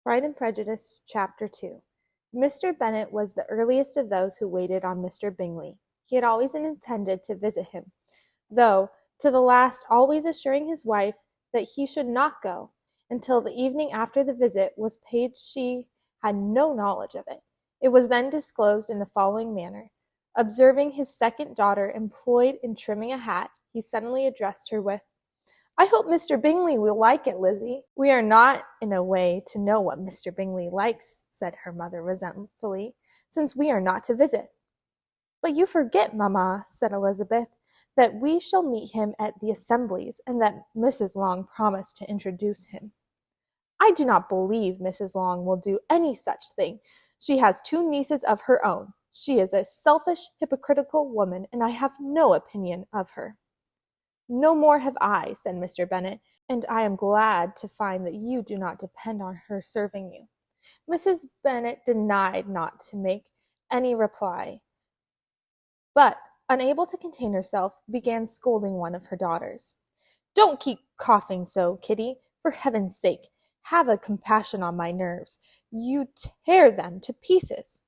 Pride and Prejudice, Chapter 2. Mr. Bennet was the earliest of those who waited on Mr. Bingley. He had always intended to visit him, though to the last always assuring his wife that he should not go until the evening after the visit was paid. She had no knowledge of it. It was then disclosed in the following manner. Observing his second daughter employed in trimming a hat, he suddenly addressed her with, "I hope Mr. Bingley will like it, Lizzie." "We are not in a way to know what Mr. Bingley likes," said her mother resentfully, "since we are not to visit." "But you forget, mamma," said Elizabeth, "that we shall meet him at the assemblies, and that Mrs. Long promised to introduce him." "I do not believe Mrs. Long will do any such thing. She has two nieces of her own. She is a selfish, hypocritical woman, and I have no opinion of her." "No more have I," said Mr. Bennet, "and I am glad to find that you do not depend on her serving you." Mrs. Bennet denied not to make any reply, but, unable to contain herself, began scolding one of her daughters. "Don't keep coughing so, Kitty. For heaven's sake, have a compassion on my nerves. You tear them to pieces."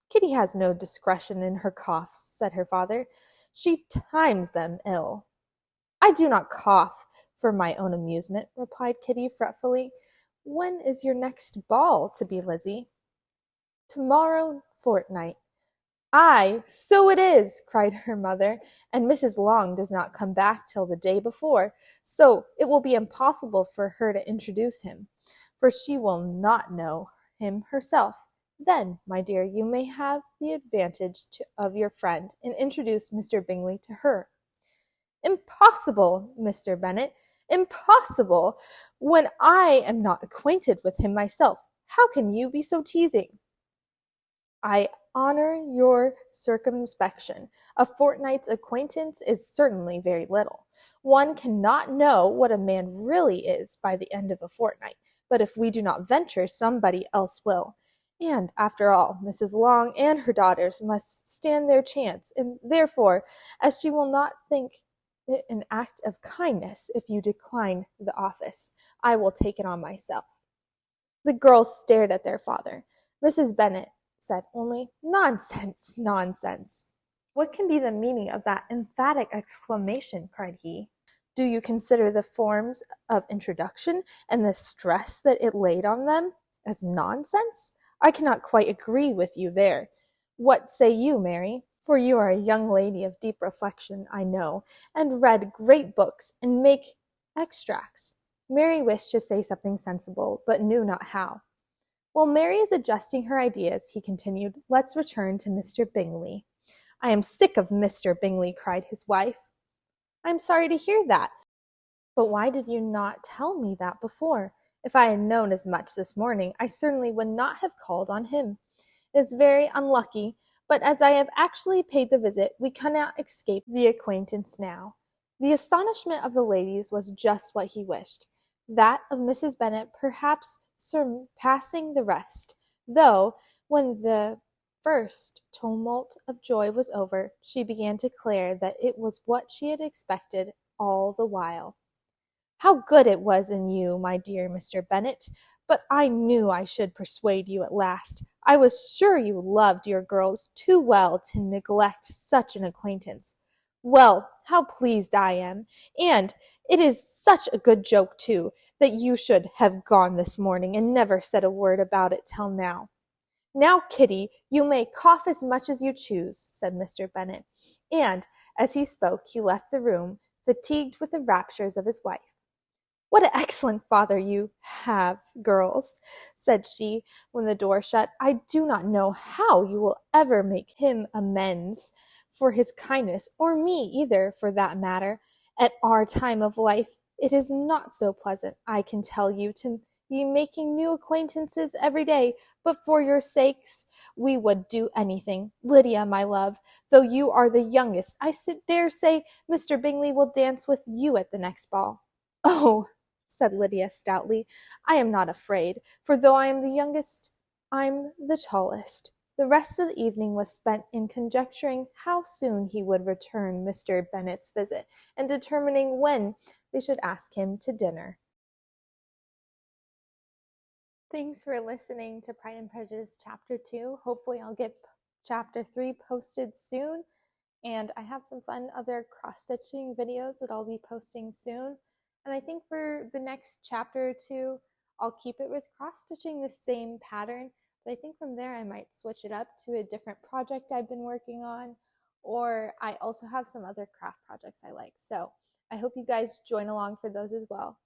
"Kitty has no discretion in her coughs," said her father. "She times them ill." "I do not cough for my own amusement," replied Kitty fretfully. "When is your next ball to be, Lizzie?" "Tomorrow fortnight." "Ay, so it is," cried her mother, "and Mrs. Long does not come back till the day before, so it will be impossible for her to introduce him, for she will not know him herself. Then, my dear, you may have the advantage of your friend, and introduce Mr. Bingley to her." "Impossible, Mr. Bennet, impossible, when I am not acquainted with him myself. How can you be so teasing?" "I honor your circumspection. A fortnight's acquaintance is certainly very little. One cannot know what a man really is by the end of a fortnight, but if we do not venture, somebody else will. And, after all, Mrs. Long and her daughters must stand their chance, and therefore, as she will not think it an act of kindness if you decline the office, I will take it on myself." The girls stared at their father. Mrs. Bennet said only, "Nonsense, nonsense." "What can be the meaning of that emphatic exclamation?" cried he. "Do you consider the forms of introduction and the stress that it laid on them as nonsense? I cannot quite agree with you there. What say you, Mary? For you are a young lady of deep reflection, I know, and read great books, and make extracts." Mary wished to say something sensible, but knew not how. "While Mary is adjusting her ideas," he continued, "let's return to Mr. Bingley." "I am sick of Mr. Bingley," cried his wife. "I am sorry to hear that. But why did you not tell me that before? If I had known as much this morning, I certainly would not have called on him. It is very unlucky, but as I have actually paid the visit, we cannot escape the acquaintance now." The astonishment of the ladies was just what he wished, that of Mrs. Bennet perhaps surpassing the rest, though, when the first tumult of joy was over, she began to declare that it was what she had expected all the while. "How good it was in you, my dear Mr. Bennet! But I knew I should persuade you at last. I was sure you loved your girls too well to neglect such an acquaintance. Well, how pleased I am! And it is such a good joke, too, that you should have gone this morning and never said a word about it till now." "Now, Kitty, you may cough as much as you choose," said Mr. Bennet, and, as he spoke, he left the room, fatigued with the raptures of his wife. "What an excellent father you have, girls," said she, when the door shut. "I do not know how you will ever make him amends for his kindness, or me either, for that matter. At our time of life, it is not so pleasant, I can tell you, to be making new acquaintances every day, but for your sakes we would do anything. Lydia, my love, though you are the youngest, I dare say Mr. Bingley will dance with you at the next ball." "Oh," said Lydia stoutly, "I am not afraid, for though I am the youngest, I'm the tallest." The rest of the evening was spent in conjecturing how soon he would return Mr. Bennet's visit, and determining when they should ask him to dinner. Thanks for listening to Pride and Prejudice Chapter 2. Hopefully I'll get Chapter 3 posted soon. And I have some fun other cross-stitching videos that I'll be posting soon. And I think for the next chapter or two, I'll keep it with cross-stitching the same pattern, but I think from there I might switch it up to a different project I've been working on, or I also have some other craft projects I like. So I hope you guys join along for those as well.